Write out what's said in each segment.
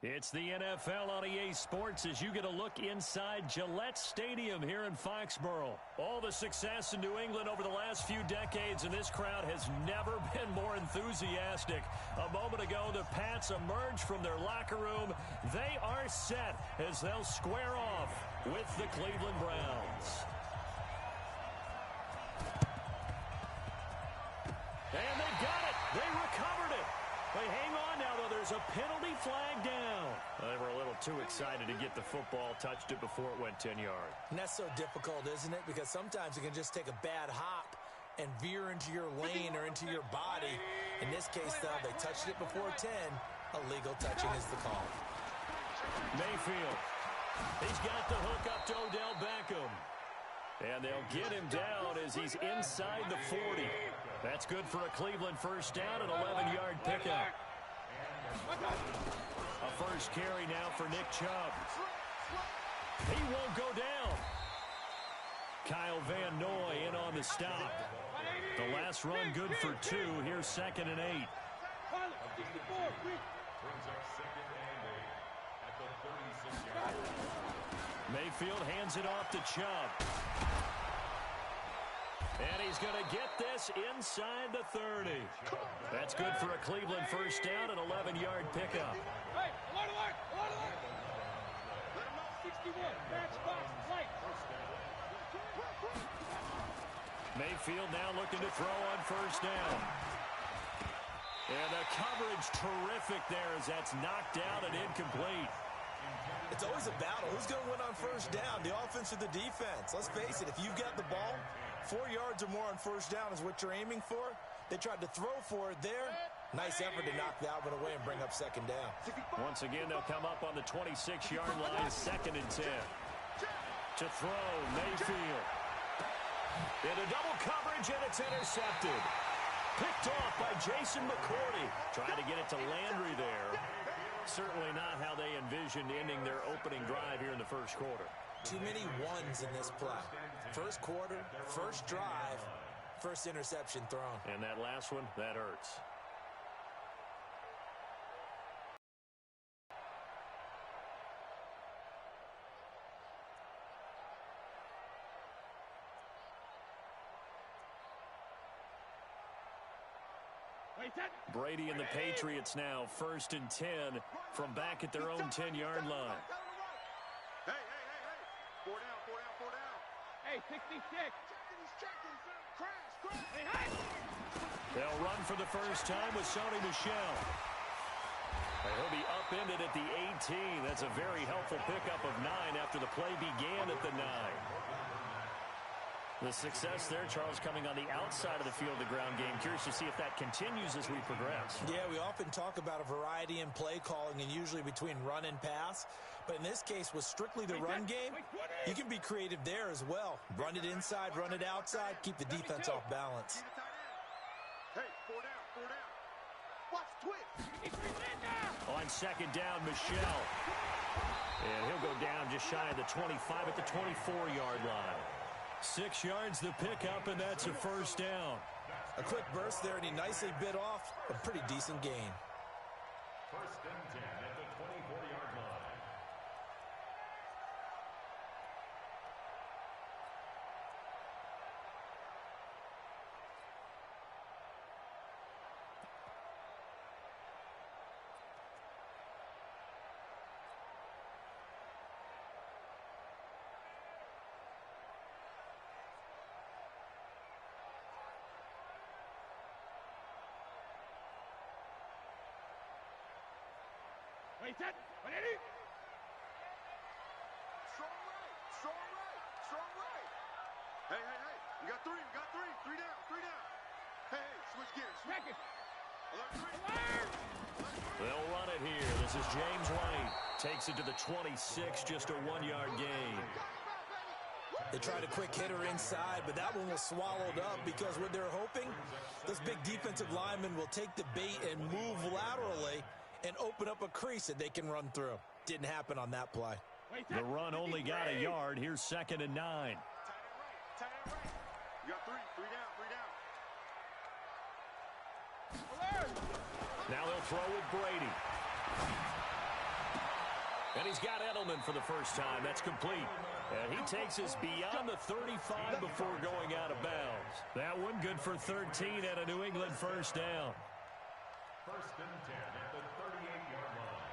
It's the NFL on EA Sports as you get a look inside Gillette Stadium here in Foxborough. All the success in New England over the last few decades, and this crowd has never been more enthusiastic. A moment ago, the Pats emerged from their locker room. They are set as they'll square off with the Cleveland Browns. And they got it. They recovered it. They hang on now, though. There's a penalty flag down. They were a little too excited to get the football, touched it before it went 10 yards. And that's so difficult, isn't it? Because sometimes you can just take a bad hop and veer into your lane or into your body. In this case, though, they touched it before 10. Illegal touching is the call. Mayfield. He's got the hook up to Odell Beckham. And they'll get him down as he's inside the 40. That's good for a Cleveland first down, an 11-yard pickup. A first carry now for Nick Chubb. He won't go down. Kyle Van Noy in on the stop. The last run good for 2. Here's 2nd and 8. Mayfield hands it off to Chubb. And he's going to get this inside the 30. That's good for a Cleveland first down, an 11-yard pickup. Hey, alert. 61, match box, right. Mayfield now looking to throw on first down. And the coverage terrific there as that's knocked out and incomplete. It's always a battle. Who's going to win on first down, the offense or the defense? Let's face it, if you've got the ball, 4 yards or more on first down is what you're aiming for. They tried to throw for it there. Nice effort to knock that one away and bring up second down. Once again, they'll come up on the 26-yard line, 2nd and 10. To throw, Mayfield. Into double coverage, and it's intercepted. Picked off by Jason McCourty. Trying to get it to Landry there. Certainly not how they envisioned ending their opening drive here in the first quarter. Too many ones in this play. First quarter, first drive, first interception thrown. And that last one, that hurts. Brady and the Patriots now 1st and 10 from back at their own 10-yard line. Hey. 4 down. Hey, 66. Crash. Hey. They'll run for the first time with Sony Michel. He'll be upended at the 18. That's a very helpful pickup of 9 after the play began at the 9. The success there, Charles, coming on the outside of the field of the ground game. Curious to see if that continues as we progress. Yeah, we often talk about a variety in play calling and usually between run and pass. But in this case, with strictly the run game, you can be creative there as well. Run it inside, run it outside, keep the defense off balance. Hey, 4 down. Watch twitch. On 2nd down, Michel. And he'll go down just shy of the 25 at the 24-yard line. 6 yards the pickup, and that's a first down. A quick burst there, and he nicely bit off a pretty decent gain. 1st and 10 at the 24-yard line. Wait, set. 180. Strong right. Hey. You got 3. 3 down. Hey, switch gears. Second. Alert. They'll run it here. This is James White. Takes it to the 26, just a 1-yard gain. They tried a quick hitter inside, but that one was swallowed up because what they're hoping, those big defensive linemen will take the bait and move laterally and open up a crease that they can run through. Didn't happen on that play. The run only got a yard. Here's 2nd and 9. Tight end right. You got 3 down. Now they'll throw with Brady. And he's got Edelman for the first time. That's complete. And he takes us beyond the 35 before going out of bounds. That one good for 13 at a New England first down. First and 10 at the 38-yard line.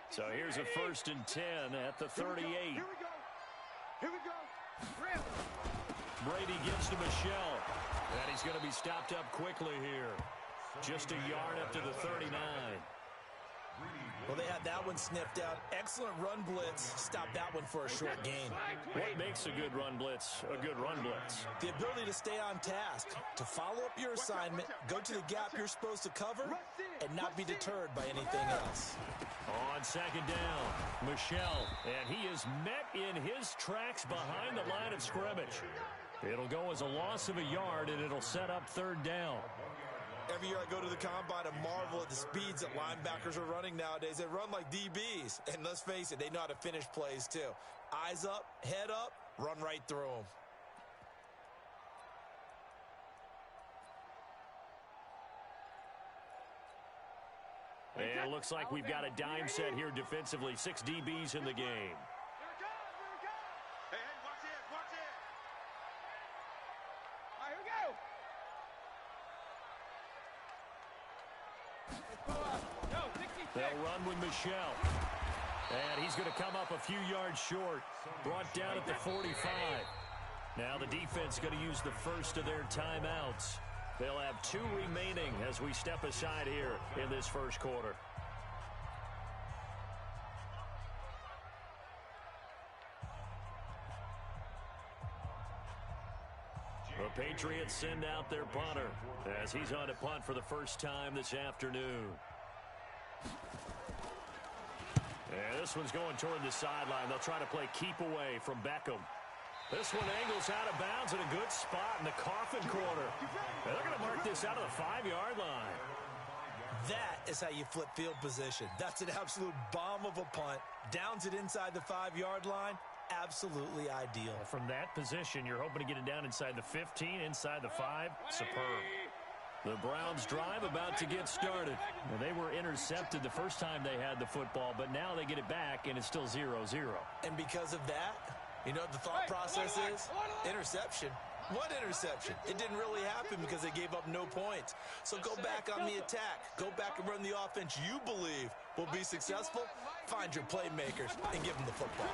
So here's a first and 10 at the 38. Here we go. Brady gives to Michelle. And he's going to be stopped up quickly here. Just a yard up to the 39. Well, they had that one sniffed out. Excellent run blitz. Stop that one for a short gain. What makes a good run blitz a good run blitz? The ability to stay on task, to follow up your assignment, go to the gap you're supposed to cover, and not be deterred by anything else. On second down, Michelle, and he is met in his tracks behind the line of scrimmage. It'll go as a loss of a yard, and it'll set up third down. Every year I go to the combine and marvel at the speeds that linebackers are running nowadays. They run like DBs, and let's face it, they know how to finish plays too. Eyes up, head up, run right through them. And it looks like we've got a dime set here defensively. 6 DBs in the game. Hey, watch it. All right, here we go. No, 66. They'll run with Michelle. And he's going to come up a few yards short. Brought down at the 45. Now the defense going to use the first of their timeouts. They'll have 2 remaining as we step aside here in this first quarter. The Patriots send out their punter as he's on to punt for the first time this afternoon. And this one's going toward the sideline. They'll try to play keep away from Beckham. This one angles out of bounds in a good spot in the coffin corner. And they're going to mark this out of the 5-yard line. That is how you flip field position. That's an absolute bomb of a punt. Downs it inside the 5-yard line. Absolutely ideal. From that position, you're hoping to get it down inside the 15, inside the 5. Superb. The Browns drive about to get started. Well, they were intercepted the first time they had the football, but now they get it back, and it's still 0-0. And because of that, you know what the thought process is? Interception. What interception? It didn't really happen because they gave up no points. So go back on the attack. Go back and run the offense you believe will be successful. Find your playmakers and give them the football.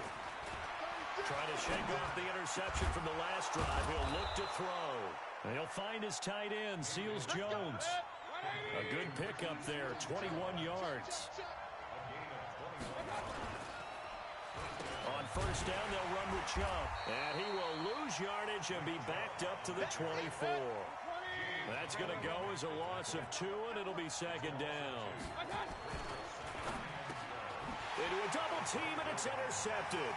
Trying to shake off the interception from the last drive. He'll look to throw. And he'll find his tight end, Seals Jones. A good pickup there, 21 yards. On first down, they'll run with Chubb. And he will lose yardage and be backed up to the 24. That's going to go as a loss of 2, and it'll be second down. Into a double team, and it's intercepted.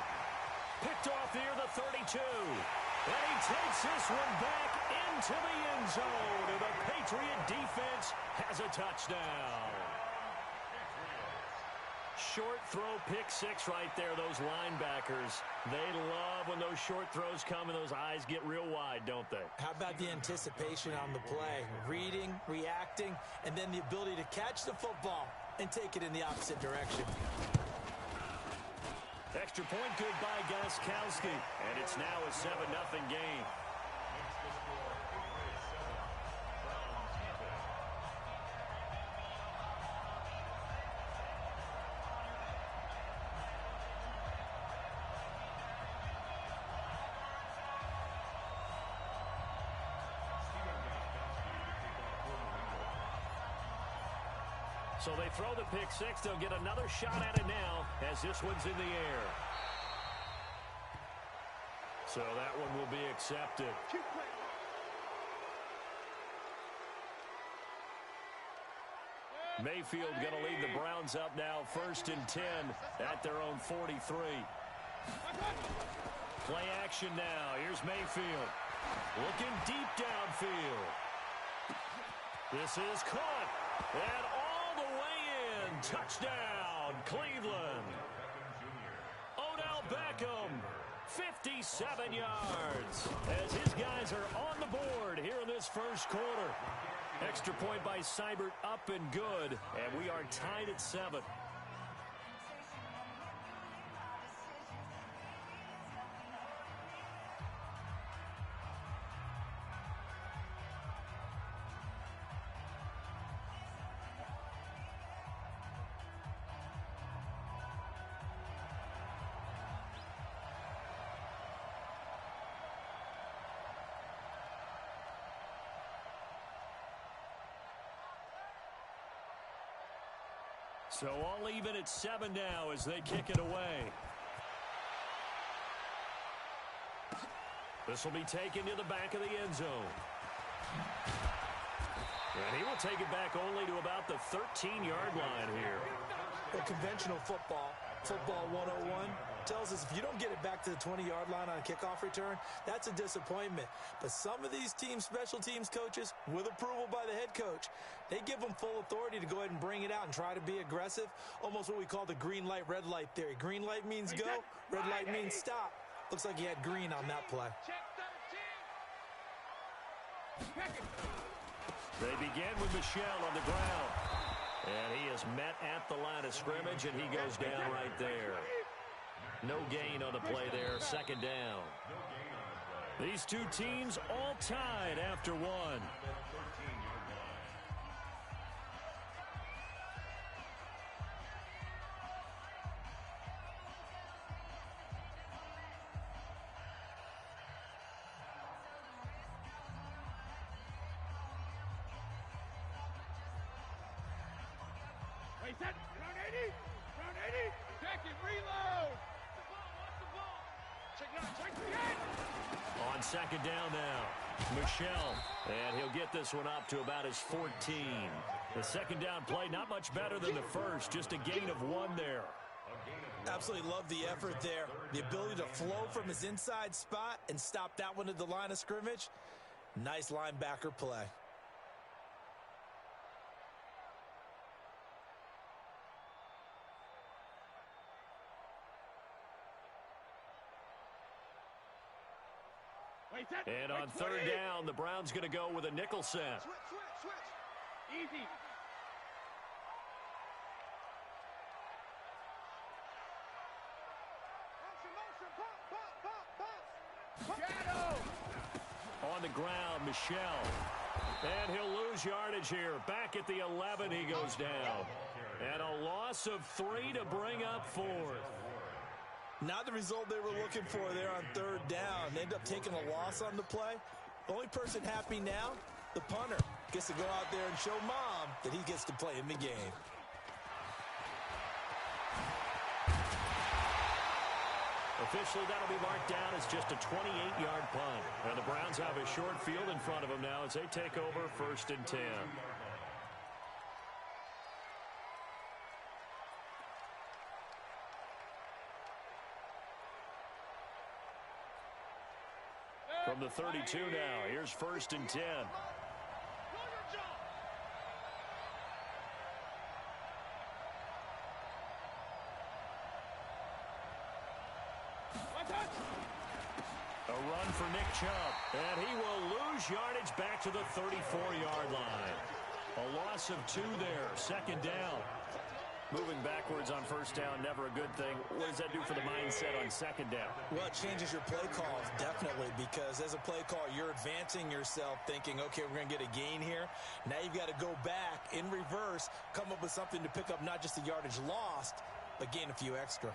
Picked off near the 32. And he takes this one back into the end zone. And the Patriot defense has a touchdown. Short throw, pick 6 right there. Those linebackers, they love when those short throws come and those eyes get real wide, don't they? How about the anticipation on the play? Reading, reacting, and then the ability to catch the football and take it in the opposite direction. Extra point good by Gostkowski. And it's now a 7-0 game. So they throw the pick 6. They'll get another shot at it now as this one's in the air. So that one will be accepted. Mayfield going to lead the Browns up now, 1st and 10 at their own 43. Play action now. Here's Mayfield. Looking deep downfield. This is caught. And all the way in. Touchdown, Cleveland. Odell Beckham, 57 yards. As his guys are on the board here in this first quarter. Extra point by Seibert up and good. And we are tied at 7. So all even at 7 now as they kick it away. This will be taken to the back of the end zone. And he will take it back only to about the 13-yard line here. Well, conventional football 101, tells us if you don't get it back to the 20-yard line on a kickoff return, that's a disappointment. But some of these teams, special teams coaches, with approval by the head coach, they give them full authority to go ahead and bring it out and try to be aggressive, almost what we call the green light, red light theory. Green light means go, red light means stop. Looks like he had green on that play. They begin with Michel on the ground. And he is met at the line of scrimmage, and he goes down right there. No gain on the play there, second down. These two teams all tied after one. Set. Round 80. Round 80. Check it. Reload. Watch the ball. Check it out. Check it again. On second down now, Michel. And he'll get this one up to about his 14. The second down play, not much better than the first. Just a gain of 1 there. Absolutely love the effort there. The ability to flow from his inside spot and stop that one at the line of scrimmage. Nice linebacker play. And on third down, the Browns going to go with a nickel set. Switch. Easy. Motion. Shadow. On the ground, Michel. And he'll lose yardage here. Back at the 11, he goes down. And a loss of 3 to bring up 4th. Not the result they were looking for there on third down. They end up taking a loss on the play. The only person happy now, the punter, gets to go out there and show mom that he gets to play in the game. Officially, that'll be marked down as just a 28-yard punt. And the Browns have a short field in front of them now as they take over 1st and 10. From the 32 now, here's 1st and 10. A run for Nick Chubb, and he will lose yardage back to the 34-yard line. A loss of 2 there, second down. Moving backwards on first down, never a good thing. What does that do for the mindset on second down? Well, it changes your play calls, definitely, because as a play call, you're advancing yourself thinking, okay, we're going to get a gain here. Now you've got to go back in reverse, come up with something to pick up not just the yardage lost, but gain a few extra.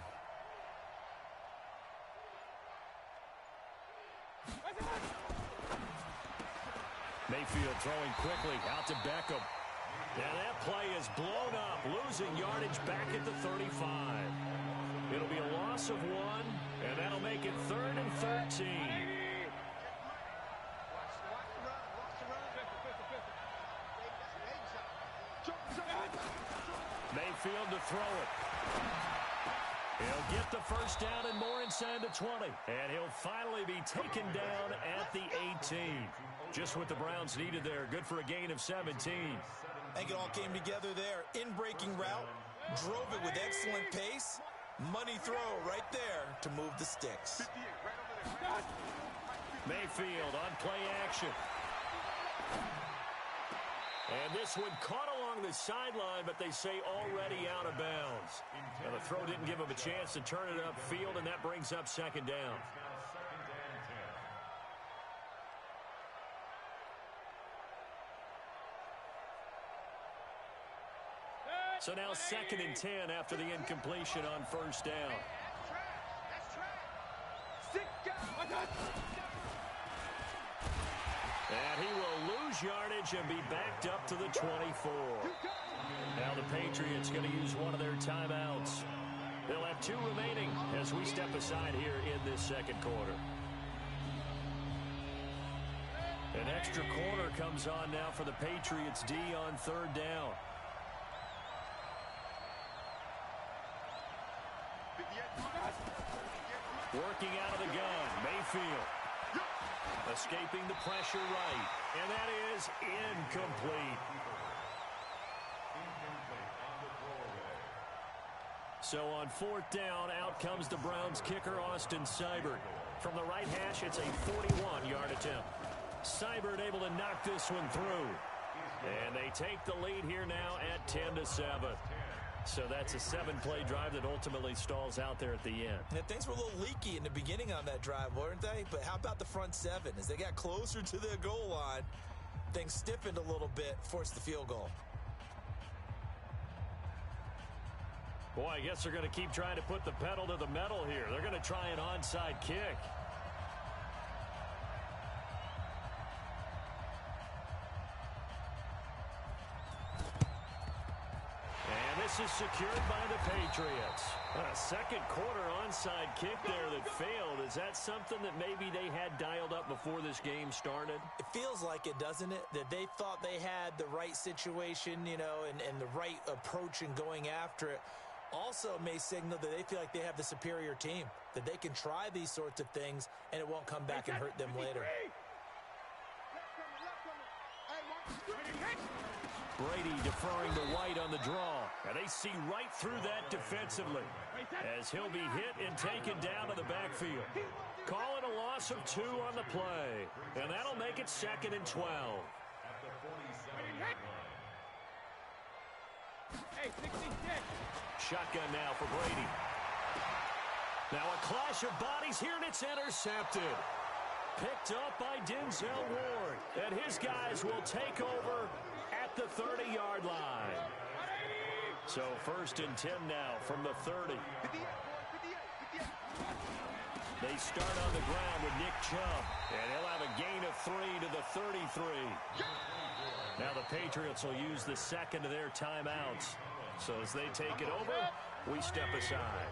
Mayfield throwing quickly out to Beckham. And that play is blown up, losing yardage back at the 35. It'll be a loss of 1, and that'll make it 3rd and 13. Mayfield to throw it. He'll get the first down and more inside the 20. And he'll finally be taken down at the 18. Just what the Browns needed there. Good for a gain of 17. I think it all came together there. In-breaking route, drove it with excellent pace. Money throw right there to move the sticks. Mayfield on play action. And this one caught along the sideline, but they say already out of bounds. Now the throw didn't give him a chance to turn it upfield, and that brings up second down. So now 2nd and 10 after the incompletion on first down. And he will lose yardage and be backed up to the 24. Now the Patriots going to use one of their timeouts. They'll have 2 remaining as we step aside here in this second quarter. An extra corner comes on now for the Patriots D on third down. Working out of the gun, Mayfield. Escaping the pressure right. And that is incomplete. So on fourth down, out comes the Browns kicker, Austin Seibert. From the right hash, it's a 41-yard attempt. Seibert able to knock this one through. And they take the lead here now at 10-7. So that's a 7-play drive that ultimately stalls out there at the end. Yeah, things were a little leaky in the beginning on that drive, weren't they? But how about the front 7? As they got closer to the goal line, things stiffened a little bit, forced the field goal. Boy, I guess they're going to keep trying to put the pedal to the metal here. They're going to try an onside kick. This is secured by the Patriots. A second quarter onside kick there that failed. Is that something that maybe they had dialed up before this game started? It feels like it, doesn't it? That they thought they had the right situation, you know, and the right approach in going after it. Also may signal that they feel like they have the superior team, that they can try these sorts of things and it won't come back and hurt them later. Brady deferring to White on the draw. And they see right through that defensively as he'll be hit and taken down to the backfield. Call it a loss of 2 on the play. And that'll make it 2nd and 12. Shotgun now for Brady. Now a clash of bodies here, and it's intercepted. Picked up by Denzel Ward. And his guys will take over at the 30-yard line. So 1st and 10 now from the 30. They start on the ground with Nick Chubb. And he'll have a gain of 3 to the 33. Now the Patriots will use the second of their timeouts. So as they take it over, we step aside.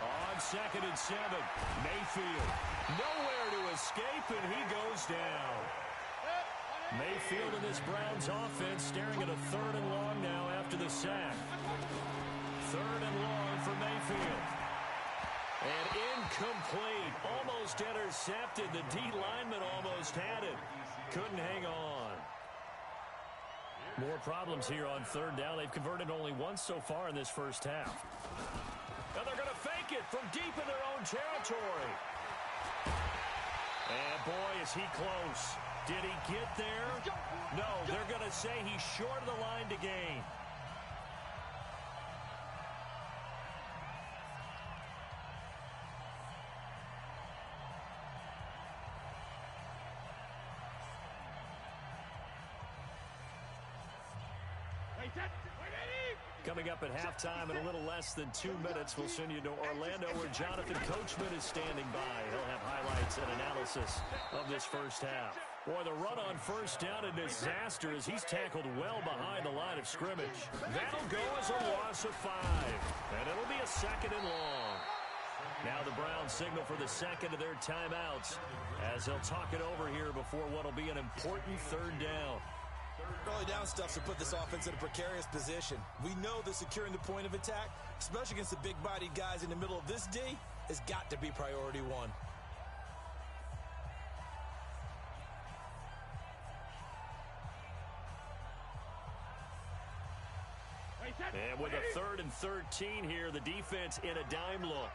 On 2nd and 7, Mayfield. Nowhere to escape, and he goes down. Mayfield and this Browns offense staring at a 3rd and long now after the sack. 3rd and long for Mayfield. And incomplete. Almost intercepted. The D lineman almost had it. Couldn't hang on. More problems here on 3rd down. They've converted only once so far in this first half. And they're going to fake it from deep in their own territory. And boy, is he close. Did he get there? No, they're going to say he's short of the line to gain. Coming up at halftime in a little less than 2 minutes, we'll send you to Orlando where Jonathan Coachman is standing by. He'll have highlights and analysis of this first half. Boy, the run on first down, a disaster as he's tackled well behind the line of scrimmage. That'll go as a loss of 5, and it'll be a 2nd and long. Now the Browns signal for the second of their timeouts as they'll talk it over here before what will be an important 3rd down. Early down stuff to put this offense in a precarious position. We know that securing the point of attack, especially against the big-bodied guys in the middle of this D, has got to be priority one. And with a 3rd and 13 here, the defense in a dime look.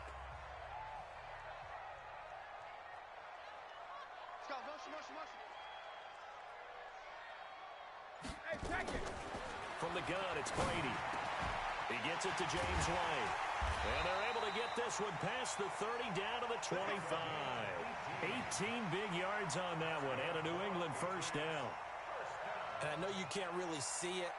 From the gun, it's Brady. He gets it to James White. And they're able to get this one past the 30 down to the 25. 18 big yards on that one and a New England first down. And I know you can't really see it,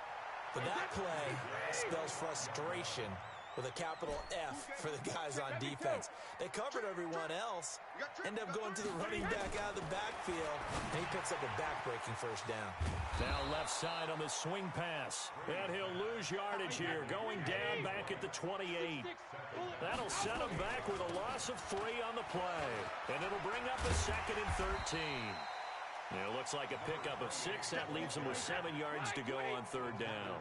but that play spells frustration with a capital F for the guys on defense. They covered everyone else, end up going to the running back out of the backfield, and he picks up a back-breaking first down. Now left side on the swing pass. And he'll lose yardage here, going down back at the 28. That'll set him back with a loss of 3 on the play. And it'll bring up a 2nd and 13. It looks like a pickup of 6. That leaves him with 7 yards to go on 3rd down.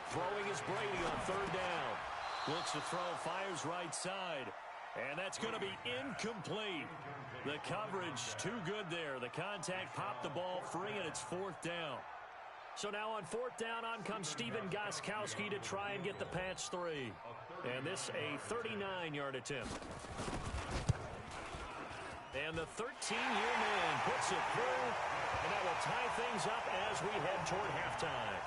Throwing is Brady on 3rd down. Looks to throw, fires right side. And that's going to be incomplete. The coverage too good there. The contact popped the ball free, and it's 4th down. So now on 4th down, on comes Steven Gostkowski to try and get the Pats 3. And this a 39-yard attempt. And the 13-year man puts it through, and that will tie things up as we head toward halftime.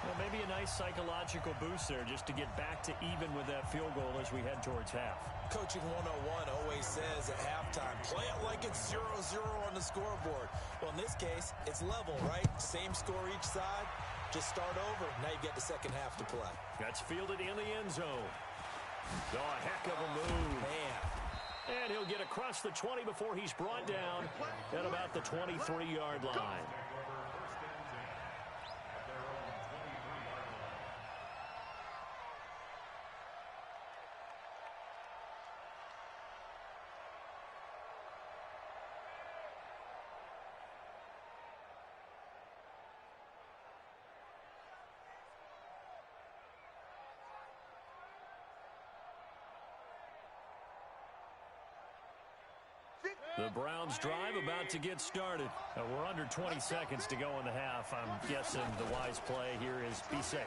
Well, maybe a nice psychological boost there just to get back to even with that field goal as we head towards half. Coaching 101 always says at halftime, play it like it's 0-0 on the scoreboard. Well, in this case, it's level, right? Same score each side. Just start over. Now you get the second half to play. That's fielded in the end zone. Oh, a heck of a move. Man. And he'll get across the 20 before he's brought down at about the 23-yard line. The Browns drive about to get started. We're under 20 seconds to go in the half. I'm guessing the wise play here is be safe.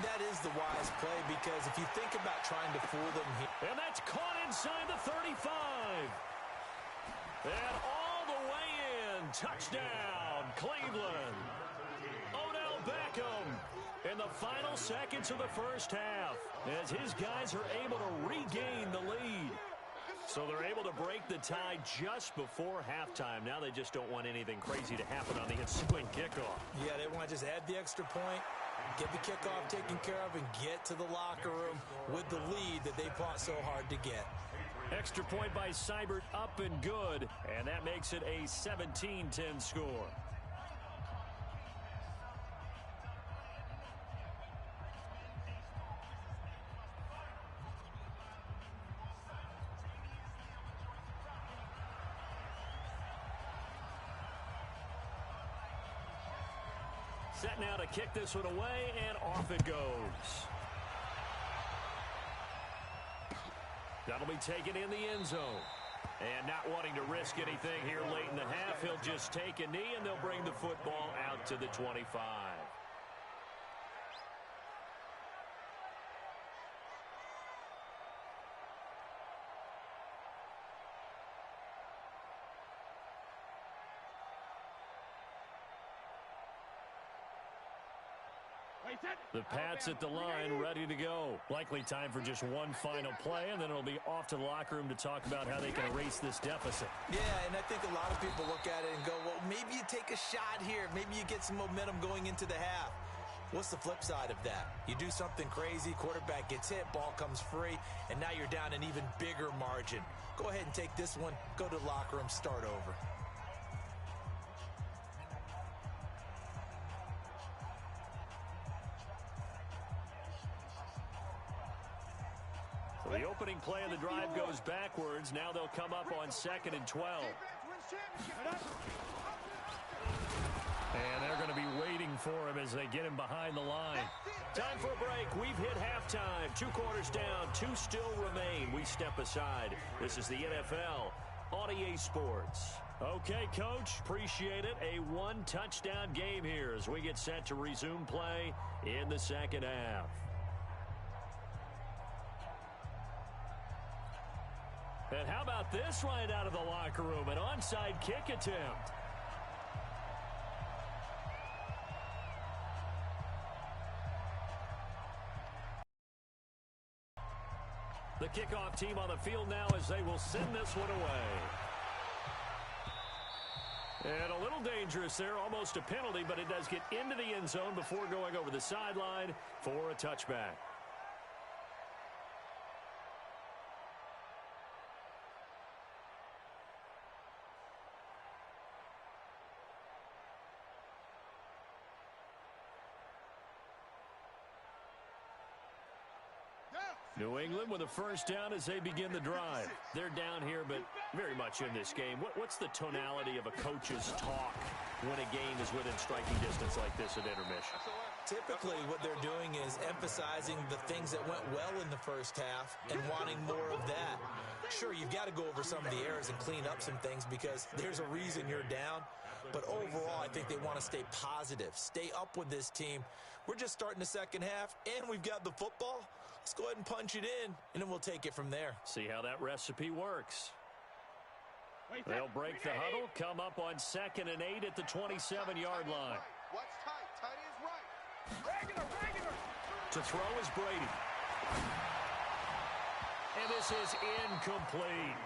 That is the wise play because if you think about trying to fool them here. And that's caught inside the 35. And all the way in. Touchdown, Cleveland. Odell Beckham in the final seconds of the first half as his guys are able to regain the lead. So they're able to break the tie just before halftime. Now they just don't want anything crazy to happen on the ensuing kickoff. Yeah, they want to just add the extra point, get the kickoff taken care of, and get to the locker room with the lead that they fought so hard to get. Extra point by Seibert up and good, and that makes it a 17-10 score. Set now to kick this one away, and off it goes. That'll be taken in the end zone. And not wanting to risk anything here late in the half, he'll just take a knee, and they'll bring the football out to the 25. The Pats at the line, ready to go. Likely time for just one final play, and then it'll be off to the locker room to talk about how they can erase this deficit. Yeah, and I think a lot of people look at it and go, well, maybe you take a shot here. Maybe you get some momentum going into the half. What's the flip side of that? You do something crazy, quarterback gets hit, ball comes free, and now you're down an even bigger margin. Go ahead and take this one, go to the locker room, start over. The opening play of the drive goes backwards. Now they'll come up on 2nd and 12. And they're going to be waiting for him as they get him behind the line. Time for a break. We've hit halftime. 2 quarters down. 2 still remain. We step aside. This is the NFL on EA Sports. Okay, Coach. Appreciate it. A 1-touchdown game here as we get set to resume play in the second half. And how about this right out of the locker room? An onside kick attempt. The kickoff team on the field now as they will send this one away. And a little dangerous there, almost a penalty, but it does get into the end zone before going over the sideline for a touchback. New England with a first down as they begin the drive. They're down here, but very much in this game. What's the tonality of a coach's talk when a game is within striking distance like this at intermission? Typically, what they're doing is emphasizing the things that went well in the first half and wanting more of that. Sure, you've got to go over some of the errors and clean up some things because there's a reason you're down. But overall, I think they want to stay positive, stay up with this team. We're just starting the second half, and we've got the football. Let's go ahead and punch it in, and then we'll take it from there. See how that recipe works. They'll break the huddle, come up on 2nd and 8 at the 27-yard line. What's tight? Tight is right. Regular. To throw is Brady. And this is incomplete.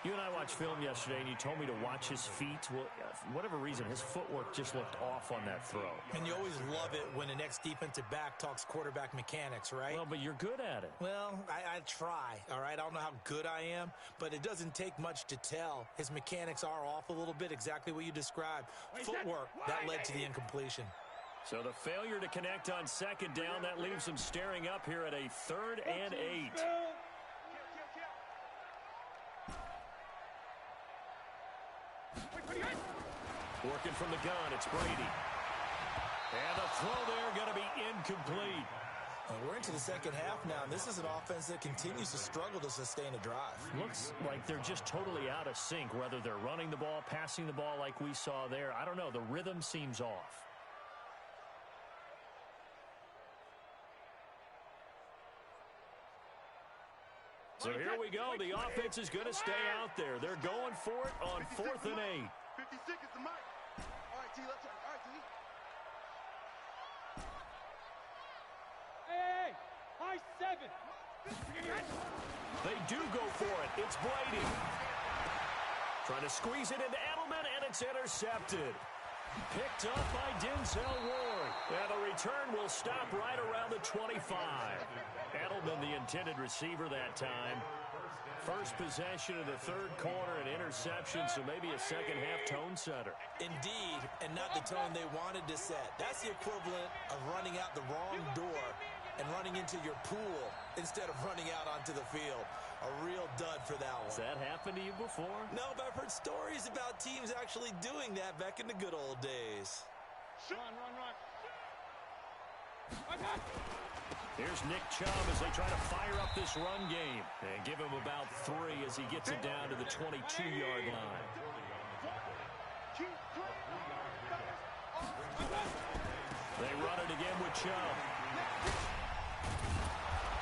You and I watched film yesterday, and you told me to watch his feet. Well, for whatever reason, his footwork just looked off on that throw. And you always love it when the next defensive back talks quarterback mechanics, right? Well, but you're good at it. Well, I try, all right? I don't know how good I am, but it doesn't take much to tell. His mechanics are off a little bit, exactly what you described. Footwork, that led to the incompletion. So the failure to connect on 2nd down, that leaves them staring up here at a 3rd and 8. Working from the gun, it's Brady. And the throw there going to be incomplete. We're into the second half now, and this is an offense that continues to struggle to sustain a drive. Looks like they're just totally out of sync, whether they're running the ball, passing the ball like we saw there. I don't know. The rhythm seems off. So here we go. The offense is going to stay out there. They're going for it on 4th and 8. 56 is the mic. All right, T, let's turn. All right, T. Hey, high 7. They do go for it. It's Brady. Trying to squeeze it into Edelman, and it's intercepted. Picked up by Denzel Ward. And the return will stop right around the 25. Edelman, the intended receiver that time. First possession of the 3rd quarter, an interception, so maybe a second-half tone setter. Indeed, and not the tone they wanted to set. That's the equivalent of running out the wrong door and running into your pool instead of running out onto the field. A real dud for that one. Has that happened to you before? No, but I've heard stories about teams actually doing that back in the good old days. Run. Here's Nick Chubb as they try to fire up this run game. And give him about 3 as he gets it down to the 22-yard line. They run it again with Chubb.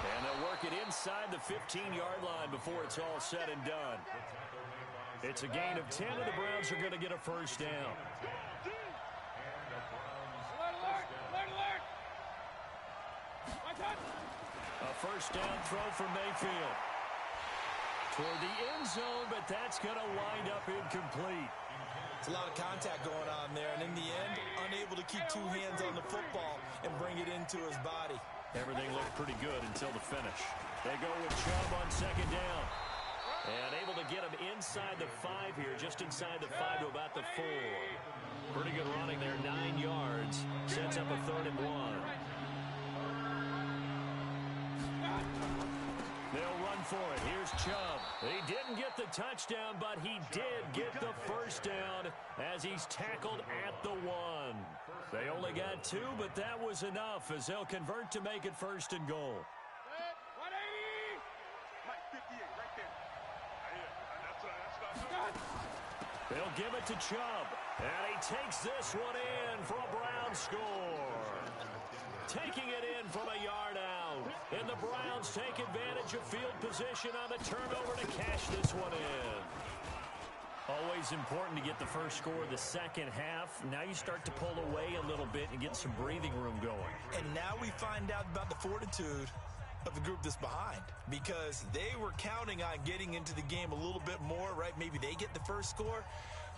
And they'll work it inside the 15-yard line before it's all said and done. It's a gain of 10, and the Browns are going to get a first down. A first down throw from Mayfield. Toward the end zone, but that's going to wind up incomplete. It's a lot of contact going on there, and in the end, unable to keep 2 hands on the football and bring it into his body. Everything looked pretty good until the finish. They go with Chubb on 2nd down. And able to get him inside the 5 here, just inside the 5 to about the 4. Pretty good running there, 9 yards. Sets up a 3rd and 1. They'll run for it. Here's Chubb. He didn't get the touchdown, but he did get the first down as he's tackled at the 1. They only got 2, but that was enough as they'll convert to make it 1st and goal. 180! Mike, 58, right there. That's what I know. They'll give it to Chubb, and he takes this one in for a Browns score. Taking it in from a yard out. And the Browns take advantage of field position on the turnover to cash this one in. Always important to get the first score of the second half. Now you start to pull away a little bit and get some breathing room going. And now we find out about the fortitude of the group that's behind, because they were counting on getting into the game a little bit more, right? Maybe they get the first score.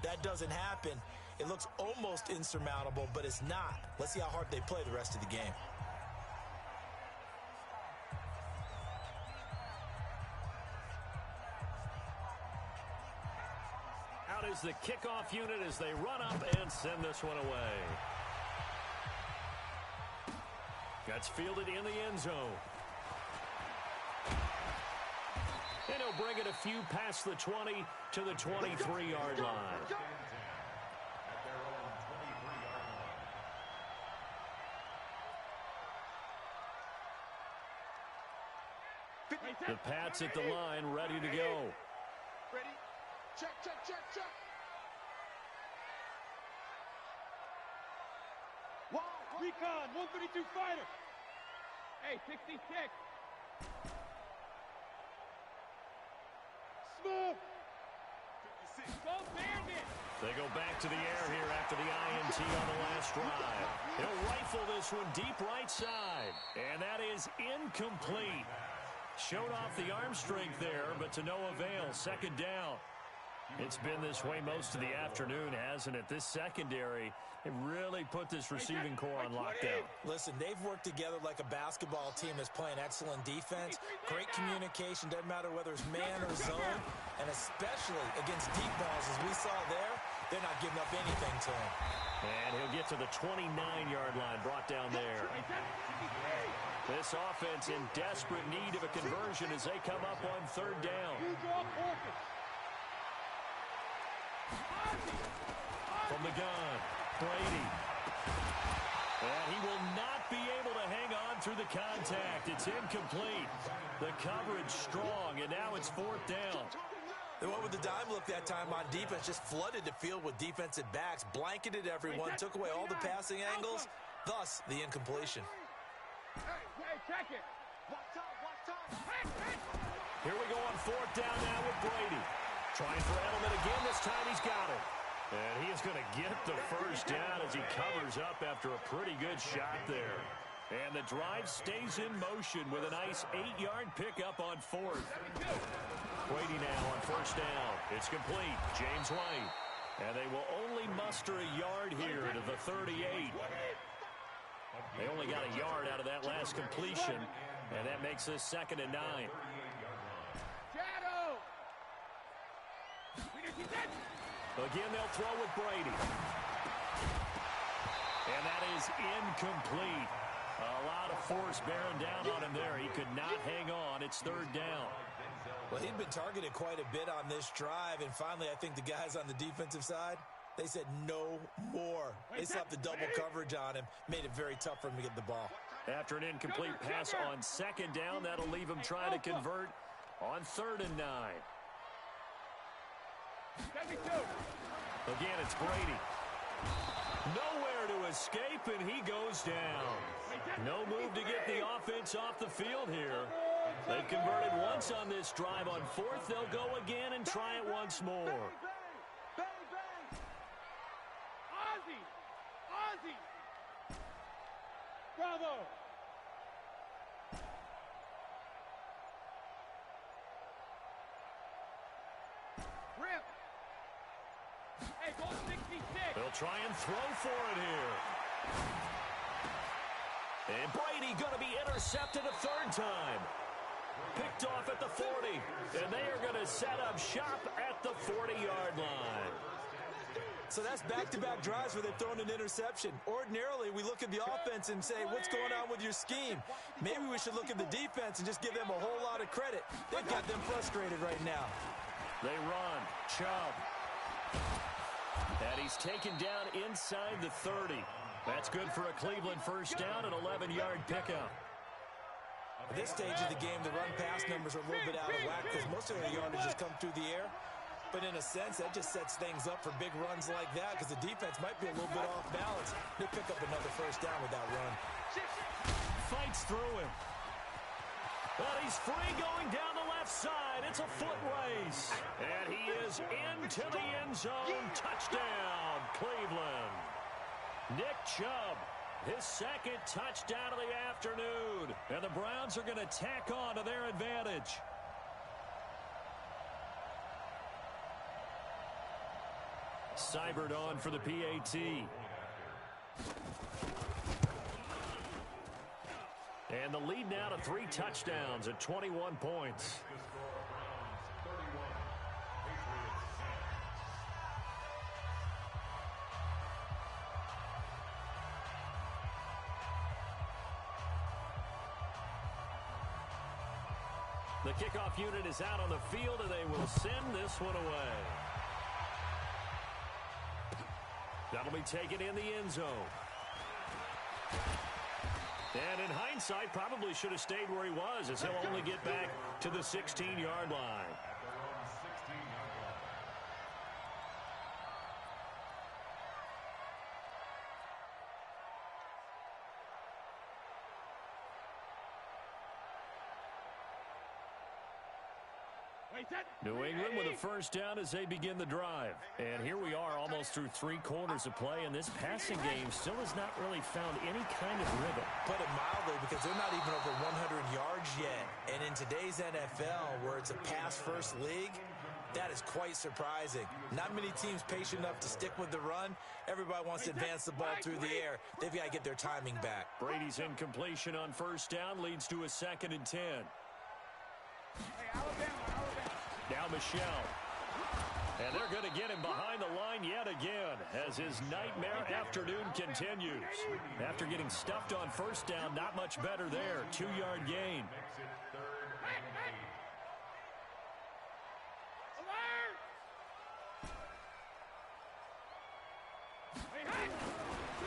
That doesn't happen. It looks almost insurmountable, but it's not. Let's see how hard they play the rest of the game. Out is the kickoff unit as they run up and send this one away. That's fielded in the end zone. And he'll bring it a few past the 20 to the 23-yard line. The Pats at the line, ready to go. Ready? Check, check, check, check. Wow, recon, 132 fighter. Hey, 66. Smooth. 56. Go Bandit. They go back to the air here after the INT on the last drive. He'll rifle this one deep right side. And that is incomplete. Showed off the arm strength there, but to no avail. Second down. It's been this way most of the afternoon, hasn't it? This secondary, it really put this receiving core on lockdown. Listen, they've worked together like a basketball team that's playing excellent defense. Great communication, doesn't matter whether it's man or zone, and especially against deep balls, as we saw there, they're not giving up anything to him. And he'll get to the 29-yard line, brought down there. This offense in desperate need of a conversion as they come up on third down. From the gun, Brady. And he will not be able to hang on through the contact. It's incomplete. The coverage strong, and now it's fourth down. They went with the dime look that time on defense, just flooded the field with defensive backs, blanketed everyone, took away all the passing angles, thus the incompletion. Hey, check it. Watch out. Here we go on fourth down now with Brady. Trying for Edelman again. This time he's got it. And he is going to get the first down as he covers up after a pretty good shot there. And the drive stays in motion with a nice 8-yard pickup on fourth. Brady now on first down. It's complete. James White. And they will only muster a yard here to the 38. They only got a yard out of that last completion, and that makes this 2nd and 9. Shadow. Again, they'll throw with Brady. And that is incomplete. A lot of force bearing down on him there. He could not hang on. It's third down. Well, he'd been targeted quite a bit on this drive, and finally I think the guys on the defensive side, they said no more. They slapped the double coverage on him, made it very tough for him to get the ball. After an incomplete pass on second down, that'll leave him trying to convert on 3rd and 9. Again, it's Brady. Nowhere to escape, and he goes down. No move to get the offense off the field here. They've converted once on this drive. On fourth, they'll go again and try it once more. Ozzy! Bravo! Rip! Hey, go 66! They'll try and throw for it here. And Brady going to be intercepted a third time. Picked off at the 40. And they are going to set up shop at the 40-yard line. So that's back-to-back drives where they've thrown an interception. Ordinarily, we look at the offense and say, what's going on with your scheme? Maybe we should look at the defense and just give them a whole lot of credit. They've got them frustrated right now. They run. Chubb. And he's taken down inside the 30. That's good for a Cleveland first down, an 11-yard pickup. At this stage of the game, the run-pass numbers are a little bit out of whack because most of their yardages come through the air. But in a sense, that just sets things up for big runs like that because the defense might be a little bit off balance. They'll pick up another first down with that run. Fights through him. But he's free going down the left side. It's a foot race. And he is into the end zone. Touchdown, Cleveland. Nick Chubb, his second touchdown of the afternoon. And the Browns are going to tack on to their advantage. Seibert on for the PAT. And the lead now to 3 touchdowns at 21 points. The kickoff unit is out on the field, and they will send this one away. That'll be taken in the end zone. And in hindsight, probably should have stayed where he was, as he'll only get back to the 16-yard line. New England with a first down as they begin the drive. And here we are almost through 3 quarters of play, and this passing game still has not really found any kind of rhythm. Put it mildly, because they're not even over 100 yards yet. And in today's NFL, where it's a pass-first league, that is quite surprising. Not many teams patient enough to stick with the run. Everybody wants to advance the ball through the air. They've got to get their timing back. Brady's incompletion on first down leads to a 2nd and 10. Hey, Alabama. Now Michelle. And they're going to get him behind the line yet again as his nightmare afternoon continues. After getting stuffed on first down, not much better there. 2-yard gain.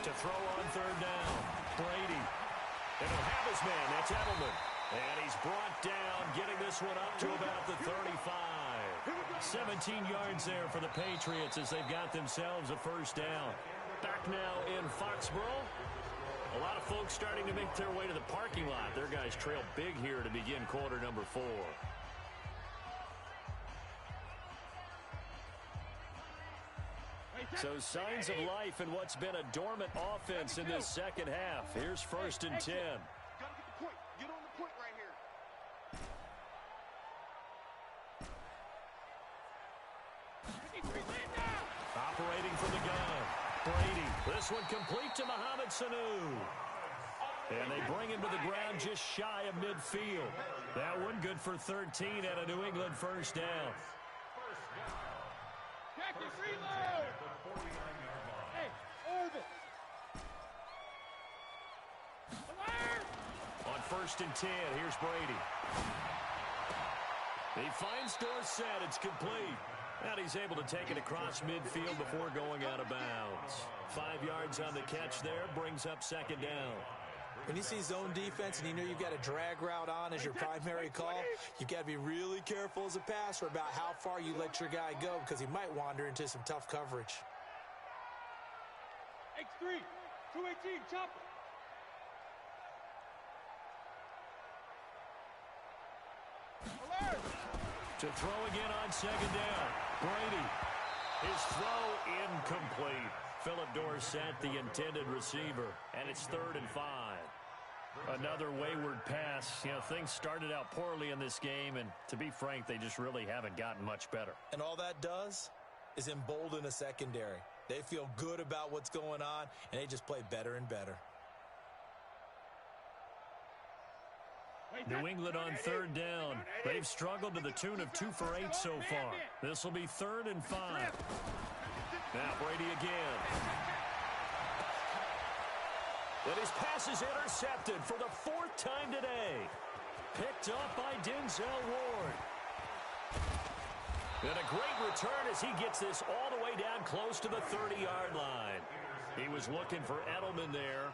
To throw on 3rd down. Brady. And he'll have his man. That's Edelman. And he's brought down, getting this one up to about the 35. 17 yards there for the Patriots as they've got themselves a first down. Back now in Foxborough. A lot of folks starting to make their way to the parking lot. Their guys trail big here to begin quarter number 4. So signs of life in what's been a dormant offense in this second half. Here's 1st and 10. Gotta get the point. Get on the point right here. Operating from the gun. Brady. This one complete to Mohamed Sanu. And they bring him to the ground just shy of midfield. That one good for 13 at a New England first down. Check it, reload. Hey, oval. On 1st and 10, here's Brady. He finds Dorsett. It's complete. And he's able to take it across midfield before going out of bounds. 5 yards on the catch there, brings up 2nd down. When you see zone defense and you know you've got a drag route on as your primary call, you've got to be really careful as a passer about how far you let your guy go because he might wander into some tough coverage. X3, 218, chopper. Alert! To throw again on 2nd down. Brady. His throw incomplete. Philip Dorsett, the intended receiver. And it's 3rd and 5. Another wayward pass. You know, things started out poorly in this game, and to be frank, they just really haven't gotten much better. And all that does is embolden a secondary. They feel good about what's going on, and they just play better and better. New England on 3rd down. They've struggled to the tune of 2 for 8 so far. This will be 3rd and 5. Now Brady again. And his pass is intercepted for the 4th time today. Picked up by Denzel Ward. And a great return as he gets this all the way down close to the 30-yard line. He was looking for Edelman there.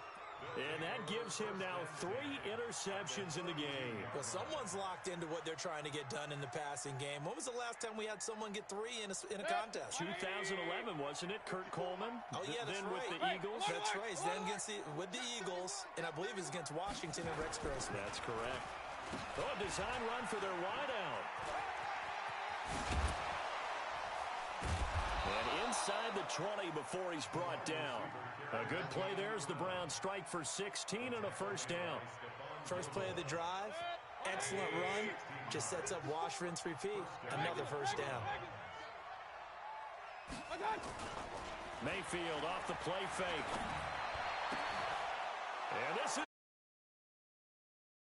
And that gives him now 3 interceptions in the game. Well, someone's locked into what they're trying to get done in the passing game. When was the last time we had someone get 3 in a contest? 2011, wasn't it? Kurt Coleman? Oh, yeah, that's then right. with the Eagles. That's right. Then with the Eagles, and I believe it's against Washington and Rex Grossman. That's correct. Oh, a design run for their wideout. And inside the 20 before he's brought down. A good play there as the Browns strike for 16 and a first down. First play of the drive, excellent run, just sets up wash, rinse, repeat. Another first down. Mayfield off the play fake. And this